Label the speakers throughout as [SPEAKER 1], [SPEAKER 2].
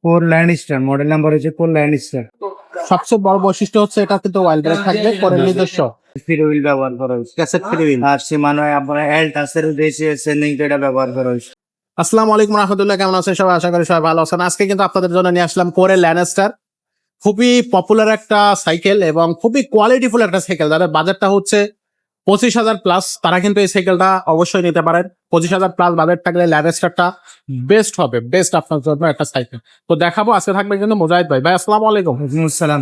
[SPEAKER 1] Core landstar, model number হচ্ছে core ল্যান্ডস্টার।
[SPEAKER 2] সবচেয়ে বড় বৈশিষ্ট্য হচ্ছে এটা কিন্তু ওয়াইল্ড ড্রাইভ থাকবে, করে নিজস্ব
[SPEAKER 1] ফ্রি হুইল ব্যবহার করা হয়েছে,
[SPEAKER 2] ক্যাসেট ফ্রি হুইল।
[SPEAKER 1] আর সীমানো আপনার এল টাচের উদ্দেশ্যে সেন্ডিং এটা ব্যবহার করা হয়েছে।
[SPEAKER 2] আসসালামু আলাইকুম রাহমাতুল্লাহ, কেমন আছেন সবাই? আশা করি সবাই ভালো আছেন। আজকে কিন্তু আপনাদের জন্য নিয়ে আসলাম কোরের ল্যান্ডস্টার। খুবই পপুলার একটা সাইকেল এবং খুবই কোয়ালিটিফুল একটা সাইকেল। যাদের বাজেটটা হচ্ছে 25,000 প্লাস, তারা কিন্তু এই সাইকেলটা অবশ্যই নিতে পারেন। 25,000 প্লাস বাজেট থাকলে ল্যান্ডস্টারটা বেস্ট হবে, বেস্ট আপনার জন্য একটা সাইকেল। তো দেখাবো, আজকে থাকবে কিন্তু মুজাহিদ ভাই। ভাই আসসালামু আলাইকুম।
[SPEAKER 1] আসসালাম,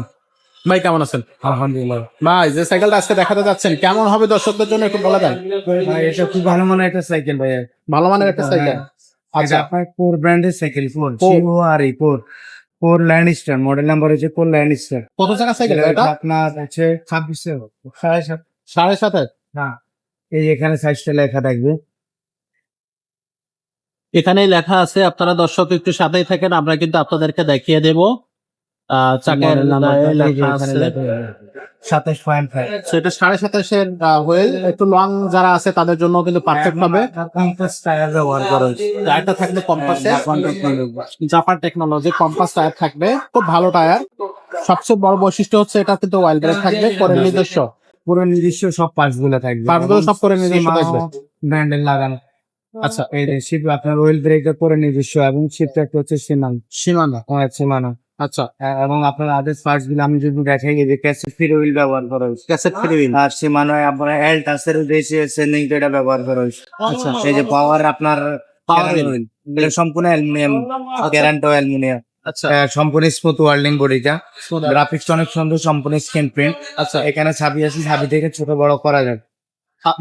[SPEAKER 2] ভাই কেমন আছেন?
[SPEAKER 1] আলহামদুলিল্লাহ।
[SPEAKER 2] ভাই যে সাইকেলটা আজকে দেখাতে যাচ্ছেন কেমন হবে দর্শকদের জন্য একটু বলে দেন।
[SPEAKER 1] ভাই এটা খুব ভালো মানের একটা সাইকেল ভাইয়া।
[SPEAKER 2] ভালো মানের একটা সাইকেল।
[SPEAKER 1] আচ্ছা,
[SPEAKER 2] আচ্ছা,
[SPEAKER 1] আপনার কোর ব্র্যান্ডের cycle, core
[SPEAKER 2] core.
[SPEAKER 1] CORE, core landstar, model number হচ্ছে কোর ল্যান্ডস্টার।
[SPEAKER 2] কত টাকা সাইকেল এটা?
[SPEAKER 1] আপনার হচ্ছে 2600, 7.5।
[SPEAKER 2] 7.5।
[SPEAKER 1] হ্যাঁ, এই এখানে সাইজটা লেখা থাকবে।
[SPEAKER 2] এখানেই লেখা আছে, আপনারা দর্শক একটু সাথেই থাকেন, আমরা কিন্তু আপনাদেরকে দেখিয়ে দেব। চাকার
[SPEAKER 1] মডেল নাম্বার
[SPEAKER 2] লেখা আছে
[SPEAKER 1] 27.5।
[SPEAKER 2] সেটা 27.5-এর হুইল। একটু লং যারা আছে তাদের জন্য কিন্তু পারফেক্ট হবে।
[SPEAKER 1] কম্পাস টায়ার ব্যবহার করা হয়েছে।
[SPEAKER 2] টায়ারটা থাকবে কম্পাসের,
[SPEAKER 1] technology.
[SPEAKER 2] Japan technology compass tyre থাকবে, খুব ভালো টায়ার। সবচেয়ে বড় বৈশিষ্ট্য হচ্ছে এটা কিন্তু ওয়াইল্ড ড্রাইভ থাকবে, করে নিজস্ব।
[SPEAKER 1] পুরো নিজস্ব সব পার্টস গুলো থাকবে,
[SPEAKER 2] পার্টসগুলো সব করে নিজস্ব থাকবে।
[SPEAKER 1] ব্র্যান্ডের লাগানো।
[SPEAKER 2] আচ্ছা,
[SPEAKER 1] এই যে শিপ আপনার ওয়েল ব্রেকার করে নিজস্ব, এবং শিপটা হচ্ছে
[SPEAKER 2] সীমানা।
[SPEAKER 1] সীমানা।
[SPEAKER 2] আচ্ছা,
[SPEAKER 1] এবং আপনার আদার্স পার্টস গুলো আমি যদি দেখাই, এই যে ক্যাসেট ফ্রি হুইল ব্যবহার করা হয়েছে,
[SPEAKER 2] ক্যাসেট ফ্রি হুইল।
[SPEAKER 1] আর সীমানো আপনার এল টাচের উদ্দেশ্যে সেন্ডিং এটা ব্যবহার করা হয়েছে।
[SPEAKER 2] আচ্ছা,
[SPEAKER 1] এই যে পাওয়ার আপনার
[SPEAKER 2] Power
[SPEAKER 1] Canon
[SPEAKER 2] wheel।
[SPEAKER 1] wheel, এটা সম্পূর্ণ অ্যালুমিনিয়াম, গ্যারান্টো অ্যালুমিনিয়াম।
[SPEAKER 2] আচ্ছা,
[SPEAKER 1] সম্পূর্ণ স্মুথ ওয়ার্ল্ডিং বডিটা, গ্রাফিক্স অনেক সুন্দর, সম্পূর্ণ স্ক্রিন প্রিন্ট।
[SPEAKER 2] আচ্ছা,
[SPEAKER 1] এখানে ছাবি আছে, ছাবি থেকে ছোট বড় করা যাবে।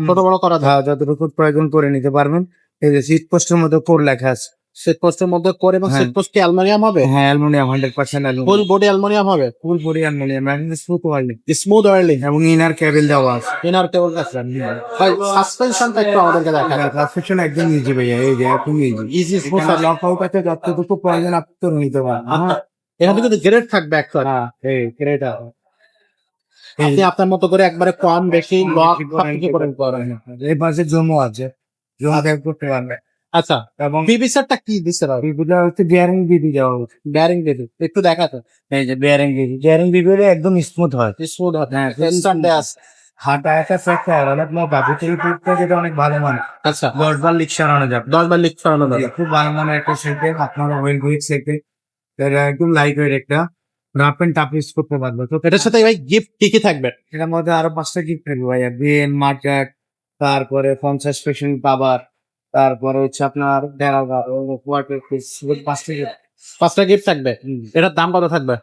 [SPEAKER 2] ছোট বড় করা যায়।
[SPEAKER 1] যতটুকু প্রয়োজন করে নিতে পারবেন। এই যে সিট পোস্টের মধ্যে কোর লেখা আছে।
[SPEAKER 2] সিট পোস্টের মধ্যে করে, এবং
[SPEAKER 1] হ্যাঁ।
[SPEAKER 2] সিট পোস্ট কি অ্যালুমিনিয়াম হবে?
[SPEAKER 1] হ্যাঁ, অ্যালুমিনিয়াম, 100%
[SPEAKER 2] ফুল
[SPEAKER 1] অ্যালুমিনিয়াম,
[SPEAKER 2] বডি অ্যালুমিনিয়াম হবে,
[SPEAKER 1] full body aluminium, smooth ওয়ার্ল্ডিং,
[SPEAKER 2] smooth ওয়ার্লিং,
[SPEAKER 1] এবং ইনার কেবল দেওয়া আছে।
[SPEAKER 2] ইনার কেবল আছে। ভাই সাসপেনশনটা একটু আমাদেরকে দেখান।
[SPEAKER 1] সাসপেনশন একদম ইজি ভাইয়া, এই যে একদম easy
[SPEAKER 2] easy smooth.
[SPEAKER 1] Lock out আছে, যতটুকু প্রয়োজন আপনি তো নিতে পারেন।
[SPEAKER 2] এখানে কিন্তু গ্রেড থাকবে একটা।
[SPEAKER 1] হ্যাঁ, এই এটা
[SPEAKER 2] আপনি আপনার মতো করে একবারে কম বেশি লক সবকিছু করে নিতে পারবেন।
[SPEAKER 1] এই পাশে জমও আছে, জম টাইপ করতে পারবে।
[SPEAKER 2] আচ্ছা,
[SPEAKER 1] এবং
[SPEAKER 2] পিভিসিটা কি দিছে ভাই?
[SPEAKER 1] এগুলো হচ্ছে বিয়ারিং বিধি দেওয়া হচ্ছে।
[SPEAKER 2] বেয়ারিং দিছে, একটু দেখাতো।
[SPEAKER 1] এই যে বিয়ারিং বিধি একদম স্মুথ হয়।
[SPEAKER 2] স্মুথ হয়।
[SPEAKER 1] হ্যাঁ,
[SPEAKER 2] স্ট্যান্ডে আছে।
[SPEAKER 1] হাঁটা একটা ফ্যাক্টর অনেক বাবুতের টুকটা, যেটা অনেক ভালো মানে।
[SPEAKER 2] আচ্ছা,
[SPEAKER 1] 10 বার লিক সারানো যাবে।
[SPEAKER 2] 10 বার লিক করানো যাবে।
[SPEAKER 1] খুব ভালো মানে একটা সাইকেল, আপনার ওয়েল হুইল সাইকেল, এটা একদম লাইট ওয়েট, একটা রাফ এন্ড টাফ ইউজ করতে পারবে। তো
[SPEAKER 2] এটার সাথে ভাই গিফট কি কি থাকবে?
[SPEAKER 1] এটার মধ্যে আরো 5টা গিফট থাকবে ভাইয়া। বিএন মার্কেট, তারপরে ফোন সাসপেনশন পাবার, তারপরে হচ্ছে আপনার 5টা gift।
[SPEAKER 2] 5টা গিফট থাকবে। এটার দাম কত থাকবে?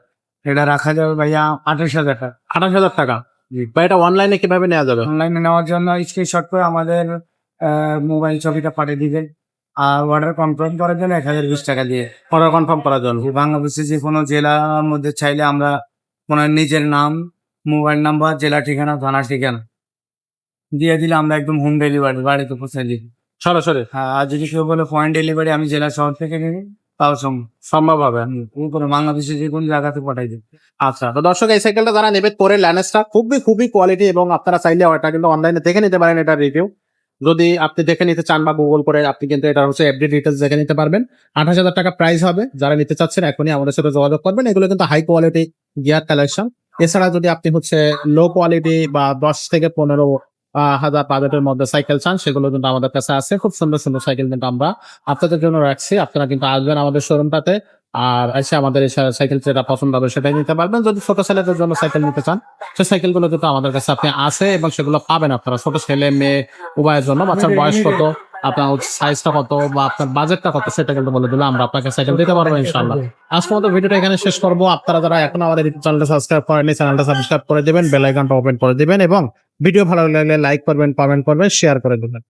[SPEAKER 1] এটা রাখা যাবে ভাইয়া 28,000 টাকা।
[SPEAKER 2] 28,000 টাকা।
[SPEAKER 1] জি।
[SPEAKER 2] ভাই এটা অনলাইনে কিভাবে নেওয়া যাবে?
[SPEAKER 1] অনলাইনে নেওয়ার জন্য স্ক্রিনশট করে আমাদের মোবাইল ছবিটা পাঠিয়ে দিবেন, আর অর্ডার কনফার্ম করার জন্য 1020 টাকা দিয়ে।
[SPEAKER 2] অর্ডার কনফার্ম করার জন্য।
[SPEAKER 1] বাংলাদেশের যে কোনো জেলার মধ্যে চাইলে আমরা ওনার নিজের নাম, মোবাইল নাম্বার, জেলা ঠিকানা, থানা ঠিকানা দিয়ে দিলে আমরা একদম হোম ডেলিভারি বাড়িতে পৌঁছে দিই।
[SPEAKER 2] সরাসরি
[SPEAKER 1] হ্যাঁ, আর যদি কেউ বলে পয়েন্ট ডেলিভারি, আমি জেলা শহর থেকে নিই, তাও
[SPEAKER 2] সম্ভব হবে।
[SPEAKER 1] করে বাংলাদেশের যে কোনো জায়গাতে পাঠাই দিই।
[SPEAKER 2] আচ্ছা, তো দর্শক এই সাইকেলটা যারা নেবে পরে ল্যান্ডস্টার, খুবই কোয়ালিটি, এবং আপনারা চাইলে এটা কিন্তু অনলাইনে দেখে নিতে পারেন। এটা রিভিউ যদি আপনি দেখে নিতে চান বা গুগল করে, আপনি কিন্তু এটা হচ্ছে এভরি ডিটেলস দেখে নিতে পারবেন। 28,000 টাকা প্রাইস হবে। যারা নিতে চাচ্ছেন এখনই আমাদের সাথে যোগাযোগ করবেন। এগুলো কিন্তু হাই কোয়ালিটি গিয়ার কালেকশন। এছাড়া যদি আপনি হচ্ছে লো কোয়ালিটি বা 10 থেকে 15,000 বাজেটের মধ্যে সাইকেল চান, সেগুলো কিন্তু আমাদের কাছে আছে। খুব সুন্দর সুন্দর সাইকেল কিন্তু আমরা আপনাদের জন্য রাখছি। আপনারা কিন্তু আসবেন আমাদের শোরুমটাতে, আর এসে আমাদের এই সাইকেল যেটা পছন্দ হবে সেটাই নিতে পারবেন। যদি ছোট ছেলেদের জন্য সাইকেল নিতে চান, সেই সাইকেলগুলো কিন্তু আমাদের কাছে আপনি আছে, এবং সেগুলো পাবেন আপনারা ছোট ছেলে মেয়ে উভয়ের জন্য। বাচ্চার বয়স কত, আপনার সাইজটা কত, বা আপনার বাজেটটা কত, সেটা কিন্তু বলে দিলে আমরা আপনাকে সাইকেল দিতে পারবো ইনশাআল্লাহ। আজকের মতো ভিডিওটা এখানে শেষ করবো। আপনারা যারা এখন আমাদের চ্যানেলটা সাবস্ক্রাইব করেনি, চ্যানেলটা সাবস্ক্রাইব করে দিবেন, বেল আইকনটা ওপেন করে দিবেন, এবং ভিডিও ভালো লাগলে লাইক করবেন, কমেন্ট করবেন, শেয়ার করে দেবেন।